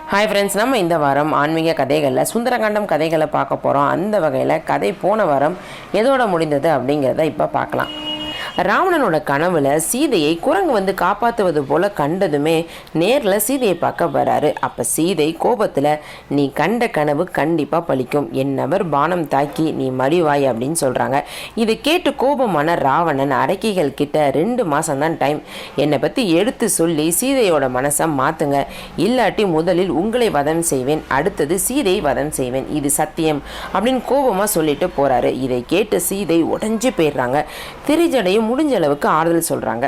Hi friends, நம்ம இந்த வாரம் ஆன்மீக கதைகளில் சுந்தரகாண்டம் கதைகளை பார்க்க போகிறோம். அந்த வகையில் கதை போன வாரம் எதோட முடிந்தது அப்படிங்கிறத இப்போ பார்க்கலாம். ராவணனோட கனவுல சீதையை குரங்கு வந்து காப்பாற்றுவது போல கண்டதுமே நேரில் சீதையை பார்க்க வராரு. அப்போ சீதை கோபத்தில், நீ கண்ட கனவு கண்டிப்பாக பலிக்கும், என்னவர் பானம் தாக்கி நீ மடிவாய் அப்படின்னு சொல்கிறாங்க. இதை கேட்டு கோபமான ராவணன் அரக்கிகள் கிட்ட 2 மாதம்தான் டைம், என்னை பற்றி எடுத்து சொல்லி சீதையோட மனசை மாற்றுங்க, இல்லாட்டி முதலில் உங்களை வதம் செய்வேன், அடுத்தது சீதையை வதம் செய்வேன், இது சத்தியம் அப்படின்னு கோபமாக சொல்லிட்டு போகிறாரு. இதை கேட்டு சீதை உடஞ்சி போயிடுறாங்க. திரிஜடையும் முடிஞ்ச அளவுக்கு ஆறுதல் சொல்றாங்க.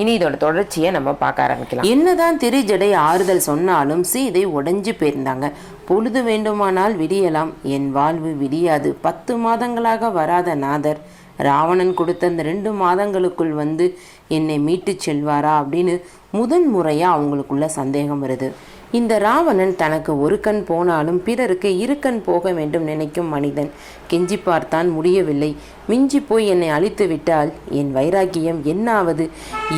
இனி இதோட தொடர்ச்சியை நம்ம பார்க்க ஆரம்பிக்கலாம். என்னதான் திரிஜடை ஆறுதல் சொன்னாலும் சீதை உடைஞ்சு போயிருந்தாங்க. பொழுது வேண்டுமானால் விடியலாம், என் வாழ்வு விடியாது. 10 மாதங்களாக வராத நாதர் ராவணன் கொடுத்த அந்த 2 மாதங்களுக்குள் வந்து என்னை மீட்டு செல்வாரா அப்படின்னு முதன் முறையாக அவங்களுக்குள்ள சந்தேகம் வருது. இந்த ராவணன் தனக்கு ஒரு கண் போனாலும் பிறருக்கு 2 கண் போக வேண்டும் நினைக்கும் மனிதன். கெஞ்சி பார்த்தான், முடியவில்லை. மிஞ்சி போய் என்னை அழித்து விட்டால் என் வைராக்கியம் என்னாவது?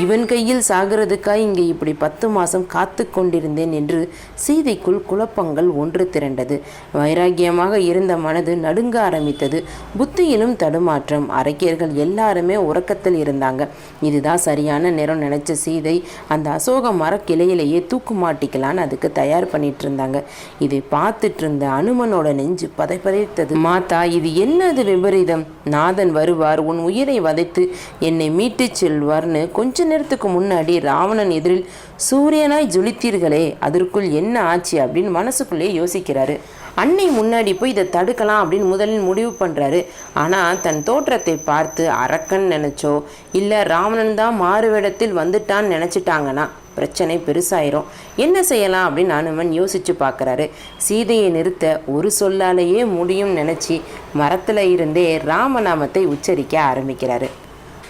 இவன் கையில் சாகிறதுக்காய் இங்கே இப்படி 10 மாதம் காத்து கொண்டிருந்தேன் என்று சீதைக்குள் குழப்பங்கள் ஒன்று திரண்டது. வைராக்கியமாக இருந்த மனது நடுங்க ஆரம்பித்தது. புத்தியிலும் தடுமாற்றம். அரக்கியர்கள் எல்லாருமே உறக்கத்தில் இருந்தாங்க. இதுதான் சரியான நேரம் நினைச்ச சீதை அந்த அசோக மரக்கிளையிலேயே தூக்கு மாட்டிக்கலான்னு அதுக்கு தயார் பண்ணிட்டு இருந்தாங்க. இதை பார்த்துட்டு இருந்த அனுமனோட நெஞ்சு பதைத்தது. மாதா, இது என்னது விபரீதம்? நாதன் வருவார், உன் உயிரை வதைத்து என்னை மீட்டு செல்வார்னு கொஞ்ச நேரத்துக்கு முன்னாடி ராவணன் எதிரில் சூரியனாய் ஜொலித்தீர்களே, அதற்குள் என்ன ஆச்சு அப்படின்னு மனசுக்குள்ளே யோசிக்கிறாரு. அன்னை முன்னாடி போய் இதை தடுக்கலாம் அப்படின்னு முதலில் முடிவு பண்ணுறாரு. ஆனால் தன் தோற்றத்தை பார்த்து அரக்கன் நினச்சோ இல்லை ராவணன் தான் மாறுவேடத்தில் வந்துட்டான்னு நினச்சிட்டாங்கன்னா பிரச்சனை பெருசாயிரும். என்ன செய்யலாம் அப்படின்னு அனுமன் யோசித்து பார்க்குறாரு. சீதையை நிறுத்த ஒரு சொல்லாலேயே முடியும் நினச்சி மரத்தில் இருந்தே ராமநாமத்தை உச்சரிக்க ஆரம்பிக்கிறாரு.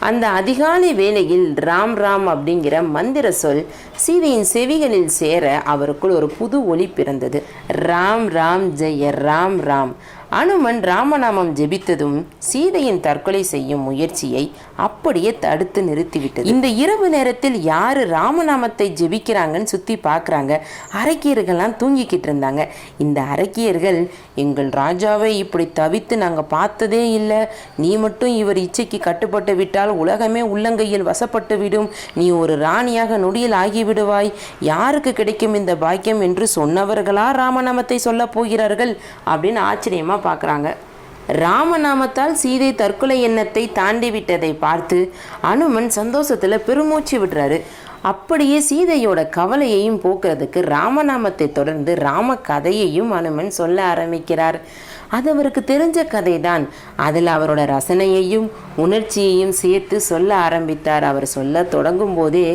அந்த அதிகாலை வேளையில் ராம் ராம் அப்படிங்கிற மந்திர சொல் சீதையின் செவிகளில் சேர அவருக்குள் ஒரு புது ஒளி பிறந்தது. ராம் ராம் ஜெய ராம் ராம். அனுமன் ராமநாமம் ஜெபித்ததும் சீதையின் தற்கொலை செய்யும் முயற்சியை அப்படியே தடுத்து நிறுத்திவிட்டது. இந்த இரவு நேரத்தில் யாரு ராமநாமத்தை ஜெபிக்கிறாங்கன்னு சுற்றி பார்க்குறாங்க. அரக்கியர்கள்லாம் தூங்கிக்கிட்டு இருந்தாங்க. இந்த அரக்கியர்கள், எங்கள் ராஜாவை இப்படி தவித்து நாங்கள் பார்த்ததே இல்லை, நீ மட்டும் இவர் இச்சைக்கு கட்டுப்பட்டு விட்டால் உலகமே உள்ளங்கையில் வசப்பட்டு விடும், நீ ஒரு ராணியாக நொடியில் ஆகிவிடுவாய், யாருக்கு கிடைக்கும் இந்த பாக்கியம் என்று சொன்னவர்களா ராமநாமத்தை சொல்ல போகிறார்கள் அப்படின்னு ஆச்சரியமாக பார்க்குறாங்க. ராமநாமத்தால் சீதை தற்கொலை எண்ணத்தை தாண்டி விட்டதை பார்த்து அனுமன் சந்தோஷத்தில் பெருமூச்சு விடுறாரு. அப்படியே சீதையோட கவலையையும் போக்குறதுக்கு ராமநாமத்தை தொடர்ந்து ராம கதையையும் அனுமன் சொல்ல ஆரம்பிக்கிறார். அது அவருக்கு தெரிஞ்ச கதை தான். அதில் அவரோட ரசனையையும் உணர்ச்சியையும் சேர்த்து சொல்ல ஆரம்பித்தார். அவர் சொல்ல தொடங்கும் போதே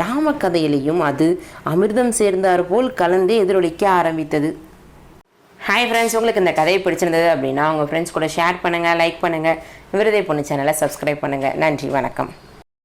ராம கதையிலையும் அது அமிர்தம் சேர்ந்தார் போல் கலந்து எதிரொலிக்க ஆரம்பித்தது. ஹாய் ஃப்ரெண்ட்ஸ், உங்களுக்கு இந்த கதையை பிடிச்சிருந்தது அப்படின்னா உங்கள் ஃப்ரெண்ட்ஸ் கூட ஷேர் பண்ணுங்கள், லைக் பண்ணுங்கள், விருதை பொண்ணு சேனலை சப்ஸ்கிரைப் பண்ணுங்கள். நன்றி, வணக்கம்.